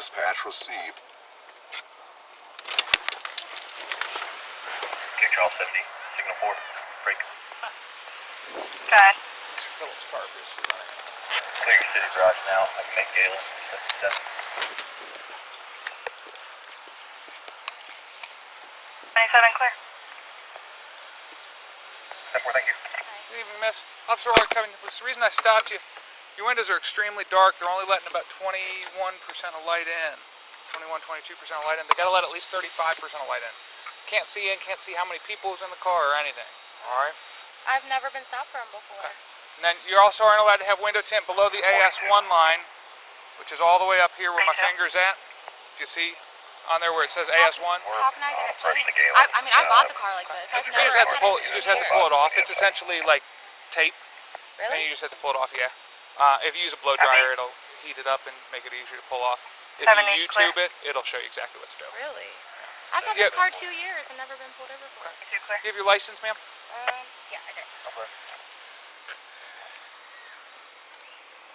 Dispatch received. Control 70, signal 4, break. Okay. Phillips Tarp is running. Clear your city garage now. I can make Galen. 27 clear. 10-4, thank you. Good evening, miss. Officer Roy Covington, the reason I stopped you, your windows are extremely dark. They're only letting about 21% of light in. 22% of light in. They got to let at least 35% of light in. Can't see in, can't see how many people is in the car or anything. Alright? I've never been stopped for them before. Okay. And then you also aren't allowed to have window tint below the AS1 line, which is all the way up here where my finger's at. If you see on there where it says AS1. How can I get it changed? I mean, I bought the car like this. I've You never just have to pull, it off. It's essentially like tape. Really? And you just have to pull it off, yeah. If you use a blow dryer, it'll heat it up and make it easier to pull off. If you YouTube it, it'll show you exactly what to do. Really? I've had this car 2 years and never been pulled over for it. Do you have your license, ma'am? Yeah, I did. Okay.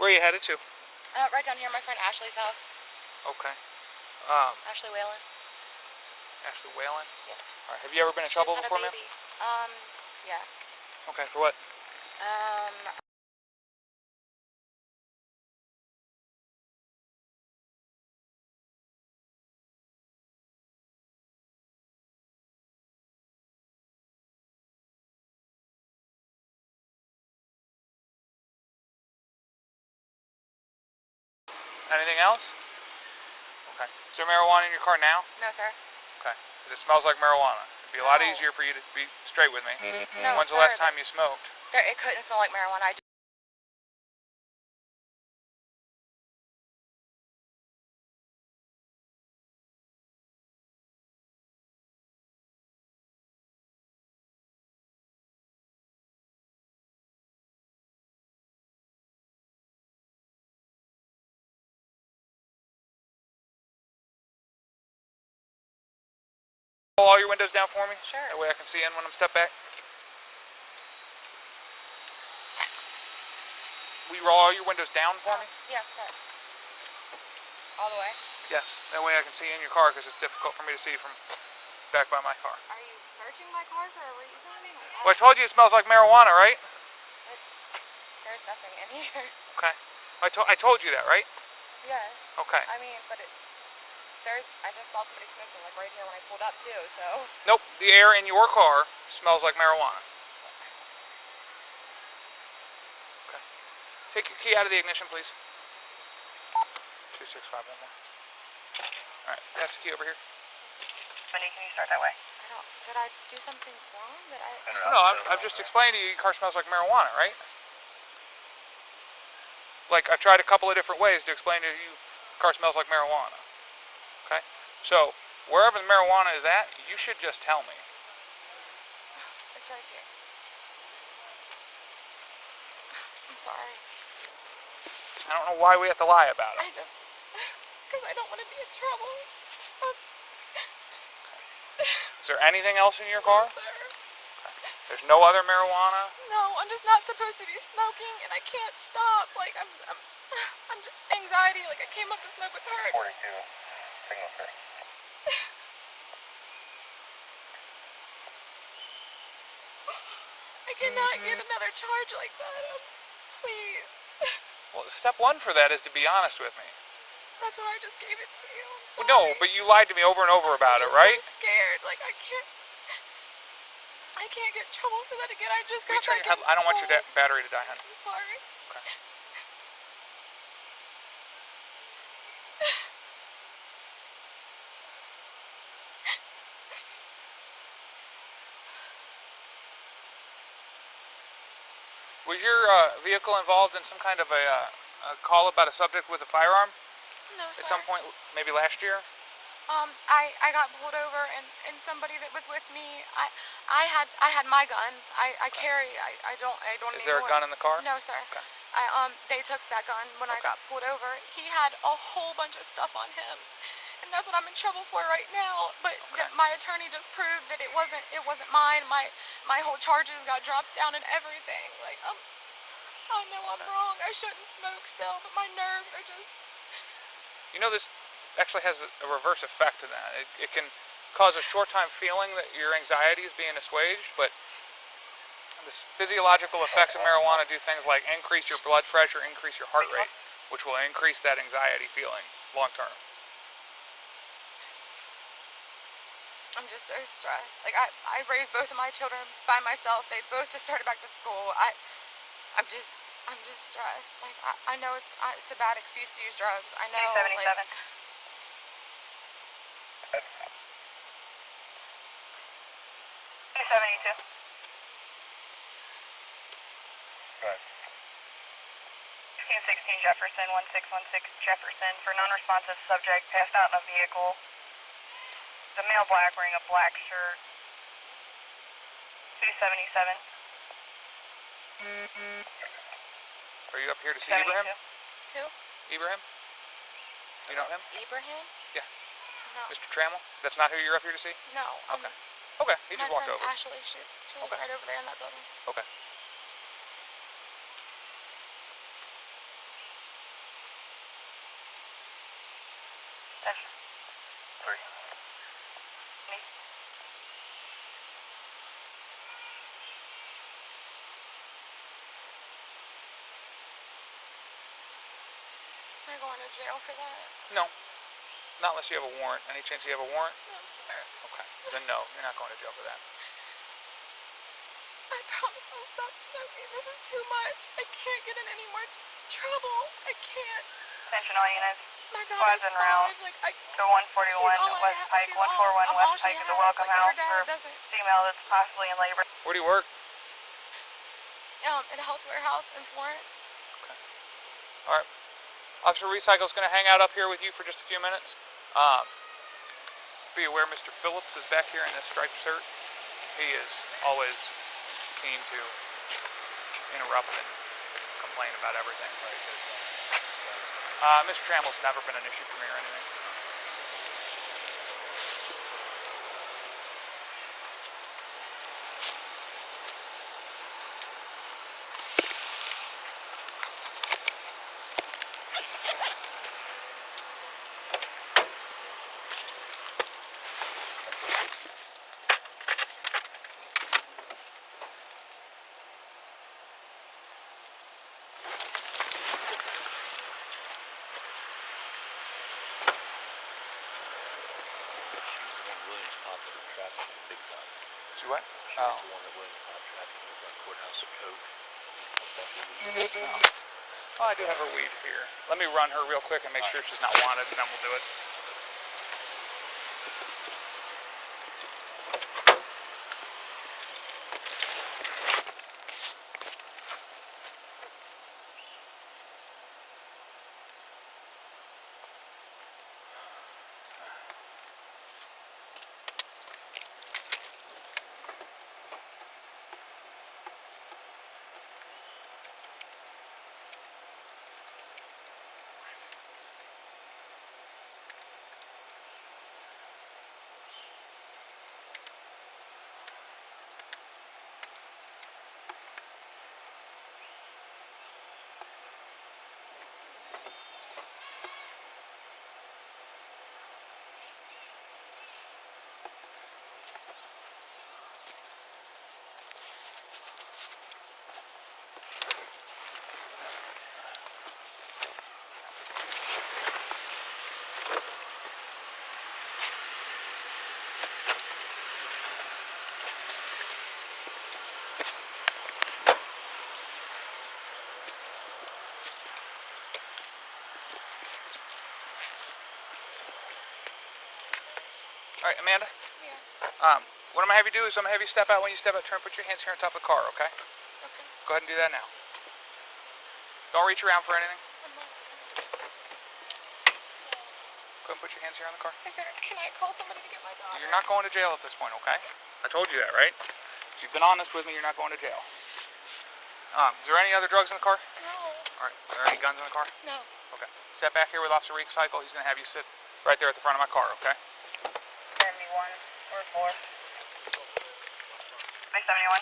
Where are you headed to? Right down here, my friend Ashley's house. Okay. Ashley Whalen. Ashley Whalen? Yes. Alright. Have you ever been in trouble before, ma'am? Yeah. Okay, for what? Anything else? Okay. Is there marijuana in your car now? No, sir. Okay. Because it smells like marijuana. It'd be a lot easier for you to be straight with me. No, When's the last time you smoked? It couldn't smell like marijuana. Roll all your windows down for me? Sure. That way I can see in when I'm step back. Will you roll all your windows down for me? Yeah, sorry. All the way? Yes. That way I can see in your car because it's difficult for me to see from back by my car. Are you searching my car for a reason? Well, I told you it smells like marijuana, right? There's nothing in here. Okay. I told you that, right? Yes. Okay. I mean, but I just saw somebody smoking like right here when I pulled up too, so. Nope. The air in your car smells like marijuana. Okay. Take your key out of the ignition, please. 26511. Alright, pass the key over here. Wendy, can you start that way? Did I do something wrong? No, I've just explained to you your car smells like marijuana, right? Like, I've tried a couple of different ways to explain to you the car smells like marijuana. Okay? So, wherever the marijuana is at, you should just tell me. It's right here. I'm sorry. I don't know why we have to lie about it. Because I don't want to be in trouble. Is there anything else in your car? No, sir. Okay. There's no other marijuana? No, I'm just not supposed to be smoking, and I can't stop. Like, I'm just anxiety. Like, I came up to smoke with her. 42, signal 3. I cannot get another charge like that. Please. Well, step one for that is to be honest with me. That's why I just gave it to you. I'm sorry. Well, no, but you lied to me over and over about it, right? I'm so scared. Like, I can't get in trouble for that again. I just got back in school. I don't want your battery to die, honey. I'm sorry. Okay. Was your vehicle involved in some kind of a call about a subject with a firearm? No, sir. At some point, maybe last year? I got pulled over and somebody that was with me, I had my gun. I carry, I don't Is there a gun in the car? No, sir. Okay. They took that gun when I got pulled over. He had a whole bunch of stuff on him. And that's what I'm in trouble for right now. But my attorney just proved that it wasn't mine. My whole charges got dropped down and everything. Like, I know I'm wrong. I shouldn't smoke still, but my nerves are just... You know, this actually has a reverse effect to that. It can cause a short-time feeling that your anxiety is being assuaged, but the physiological effects of marijuana do things like increase your blood pressure, increase your heart rate, which will increase that anxiety feeling long-term. I'm just so stressed. Like I raised both of my children by myself. They both just started back to school. I'm just stressed. Like I know it's a bad excuse to use drugs. I know. 277. Like, 272. Go ahead. 1616 Jefferson, 1616 Jefferson. For non-responsive subject passed out in a vehicle. The male black wearing a black shirt. 277. Are you up here to see Ibrahim? who? Ibrahim? You know him? Ibrahim? Yeah. No. Mr. Trammell? That's not who you're up here to see? No. Okay. Okay, he My just walked friend over. Ashley, she lives Okay. right over there in that building. Okay. Attention. 3. Me. Am I going to jail for that? No. Not unless you have a warrant. Any chance you have a warrant? No, sir. Okay. Then no, you're not going to jail for that. I promise I'll stop smoking. This is too much. I can't get in any more trouble. I can't. Attention all units. My Squads daughter's en route. 5. Like, I... To 141 She's all I West have. Pike, She's 141 I'm all West she Pike is a has. welcome Like, her house dad for doesn't... female that's possibly in labor. Where do you work? In a health warehouse in Florence. Alright. Officer Recycle's going to hang out up here with you for just a few minutes. Be aware Mr. Phillips is back here in this striped shirt. He is always keen to interrupt and complain about everything. Mr. Trammell's never been an issue for me or anything. See what? She was the one that Williams caught trafficking in front of the courthouse at Coke. Oh, I do have her weed here. Let me run her real quick and make sure she's not wanted, and then we'll do it. Alright, Amanda? Yeah. What I'm going to have you do is I'm going to have you step out. When you step out, turn and put your hands here on top of the car, okay? Okay. Go ahead and do that now. Don't reach around for anything. Go ahead and put your hands here on the car. Can I call somebody to get my daughter? You're not going to jail at this point, okay? I told you that, right? If you've been honest with me, you're not going to jail. Is there any other drugs in the car? No. Alright, are there any guns in the car? No. Okay. Step back here with Officer Recycle. He's going to have you sit right there at the front of my car, okay? 71 or 4. 371.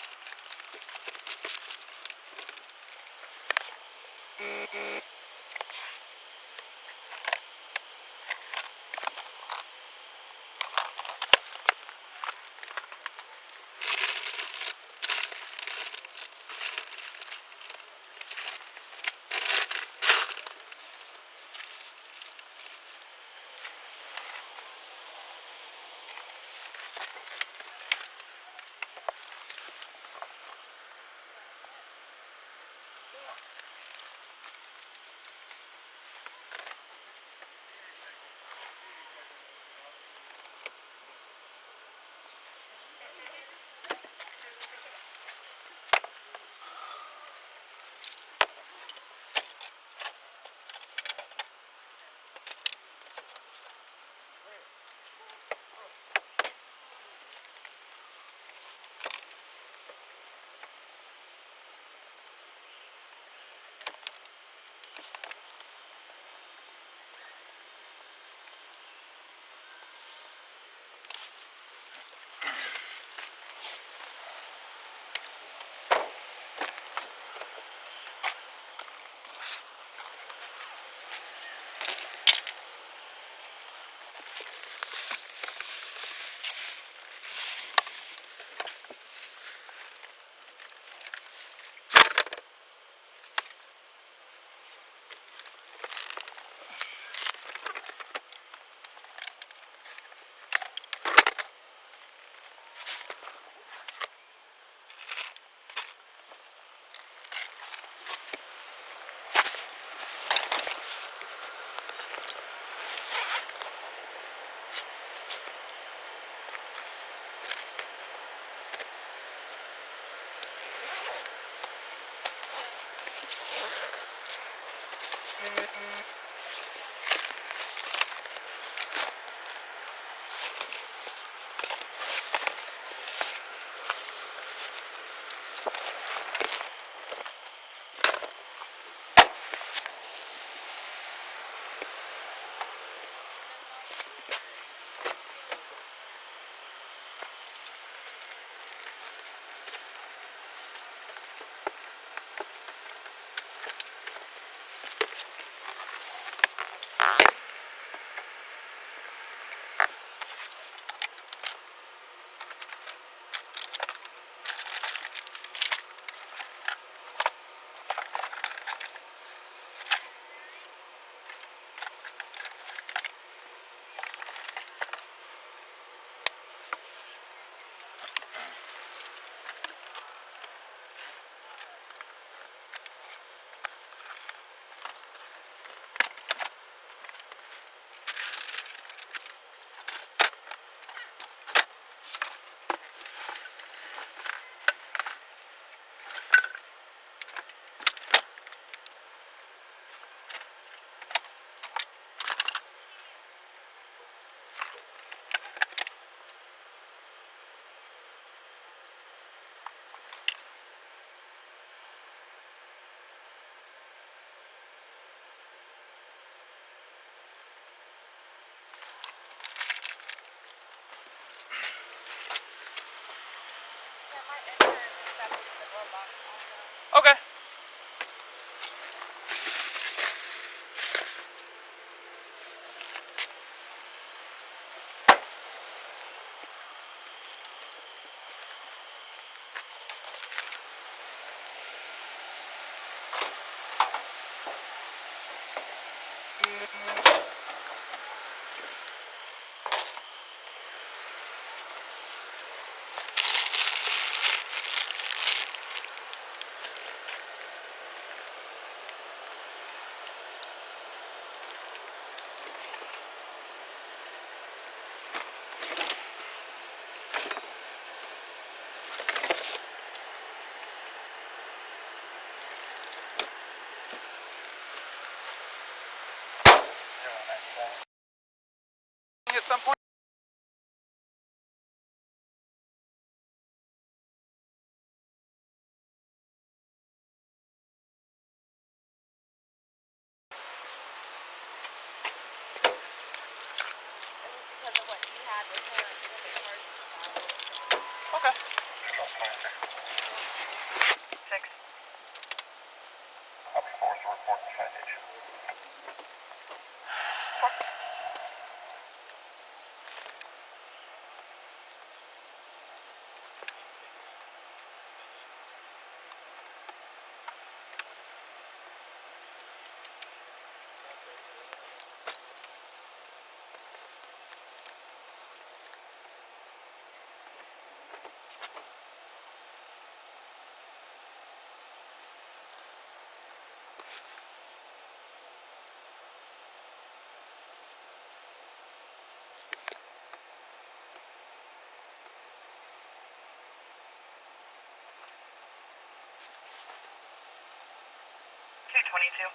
222.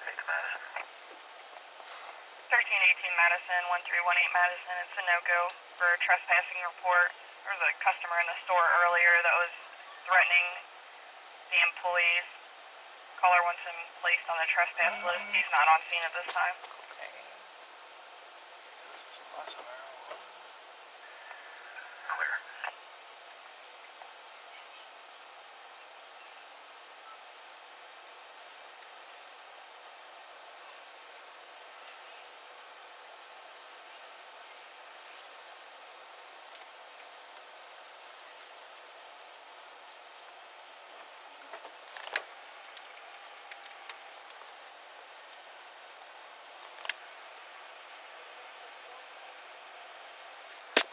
Take Madison. 1318 Madison, 1318 Madison. It's a no-go for a trespassing report. There was a customer in the store earlier that was threatening the employees. Caller wants him placed on the trespass list. He's not on scene at this time. This is a glass of marijuana. Clear.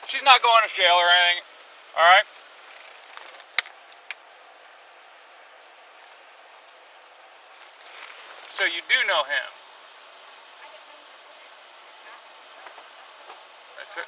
She's not going to jail or anything, alright? So you do know him? That's it.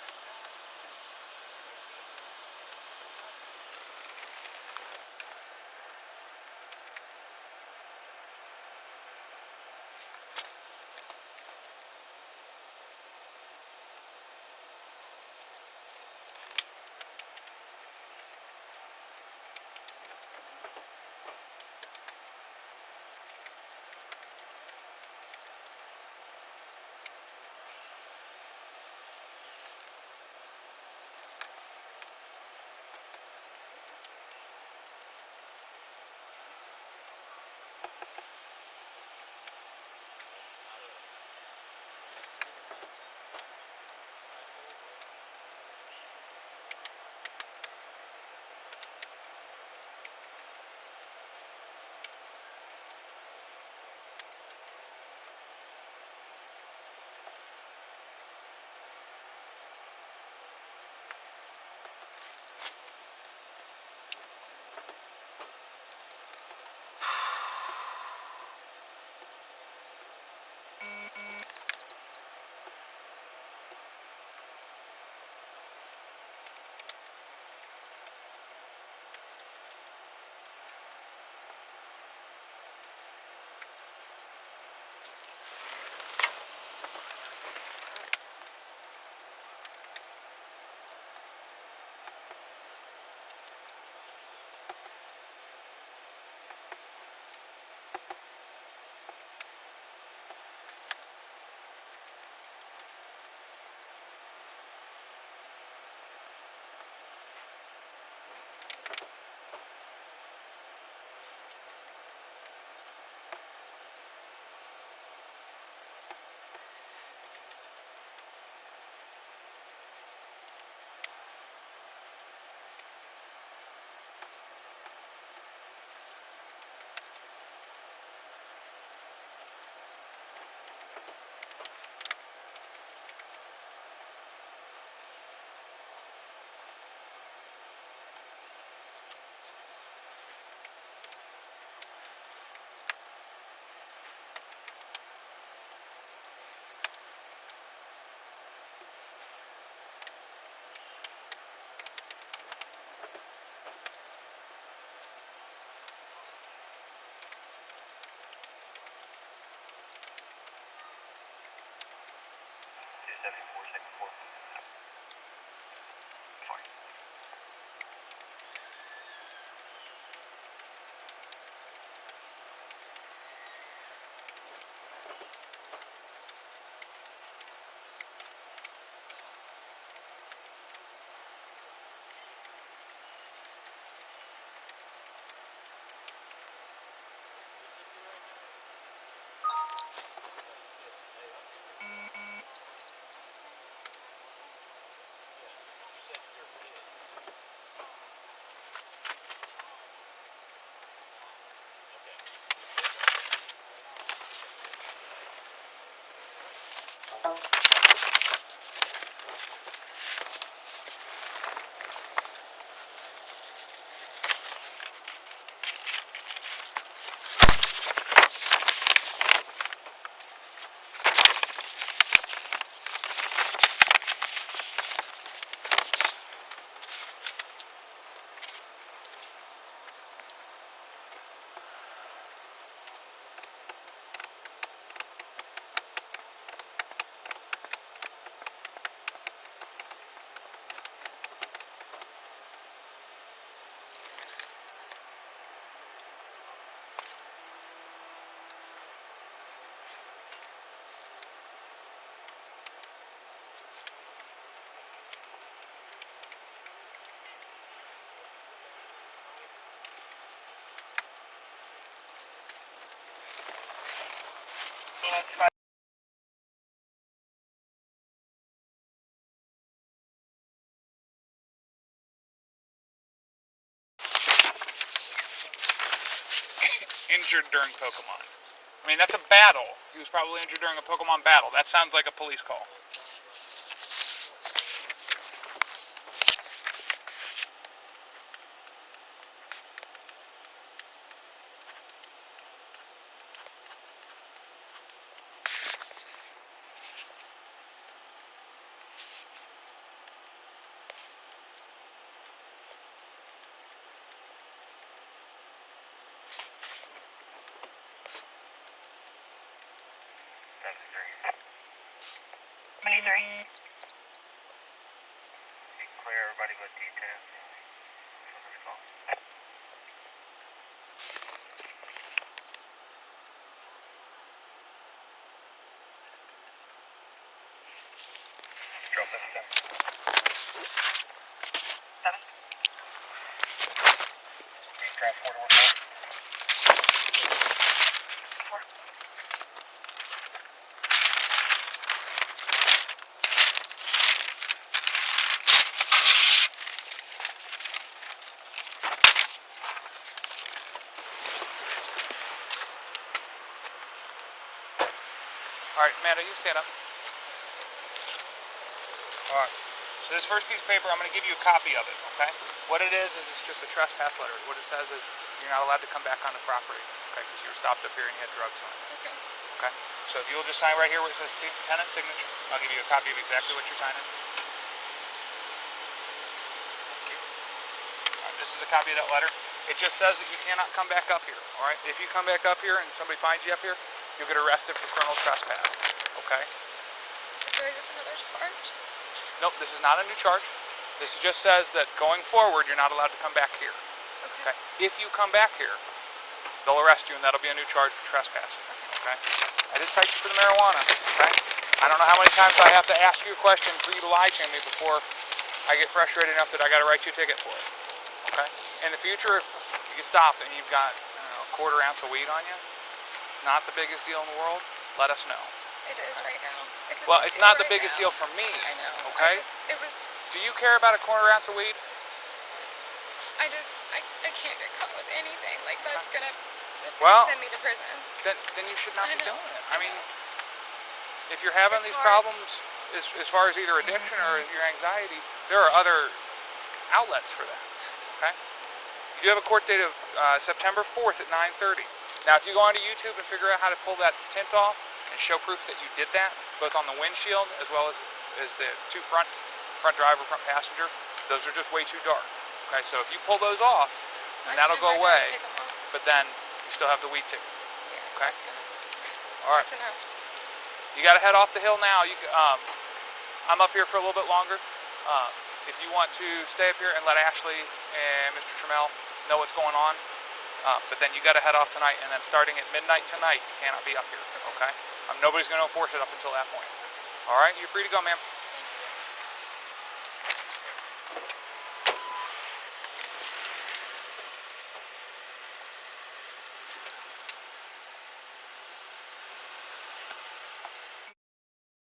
injured during Pokemon. I mean, that's a battle. He was probably injured during a Pokemon battle. That sounds like a police call. Clear everybody with details for this call. Drop this down. 7. Transport over 4. 4. Alright, Amanda, you stand up. Alright, so this first piece of paper, I'm going to give you a copy of it, okay? What it is it's just a trespass letter. What it says is you're not allowed to come back on the property, okay? Because you were stopped up here and you had drugs on it. Okay. Okay? So if you'll just sign right here where it says tenant signature, I'll give you a copy of exactly what you're signing. Thank you. Alright, this is a copy of that letter. It just says that you cannot come back up here, alright? If you come back up here and somebody finds you up here, you'll get arrested for criminal trespass, okay? So is this another charge? Nope, this is not a new charge. This just says that going forward, you're not allowed to come back here. Okay. Okay? If you come back here, they'll arrest you and that'll be a new charge for trespassing. Okay? I did cite you for the marijuana. Okay? I don't know how many times I have to ask you a question for you to lie to me before I get frustrated enough that I got to write you a ticket for it. Okay? In the future, if you get stopped and you've got, I don't know, a quarter ounce of weed on you, it's not the biggest deal in the world. Let us know. It is right now. Well, it's not the biggest deal for me. I know. Okay? It was. Do you care about a quarter ounce of weed? I can't get caught with anything. Like that's gonna Well, send me to prison. Then you should not I be know. doing it. I mean, if you're having It's these hard. problems as far as either addiction or your anxiety, there are other outlets for that. Okay? You do have a court date of September 4th at 9:30. Now, if you go onto YouTube and figure out how to pull that tint off and show proof that you did that, both on the windshield as well as the two front driver, front passenger, those are just way too dark. Okay, so if you pull those off, then that'll go away. But then you still have the weed ticket. Yeah, Okay. That's All right. enough. You got to head off the hill now. I'm up here for a little bit longer. If you want to stay up here and let Ashley and Mr. Trammell know what's going on, but then you got to head off tonight, and then starting at midnight tonight, you cannot be up here. Okay? Nobody's going to enforce it up until that point. All right, you're free to go, ma'am.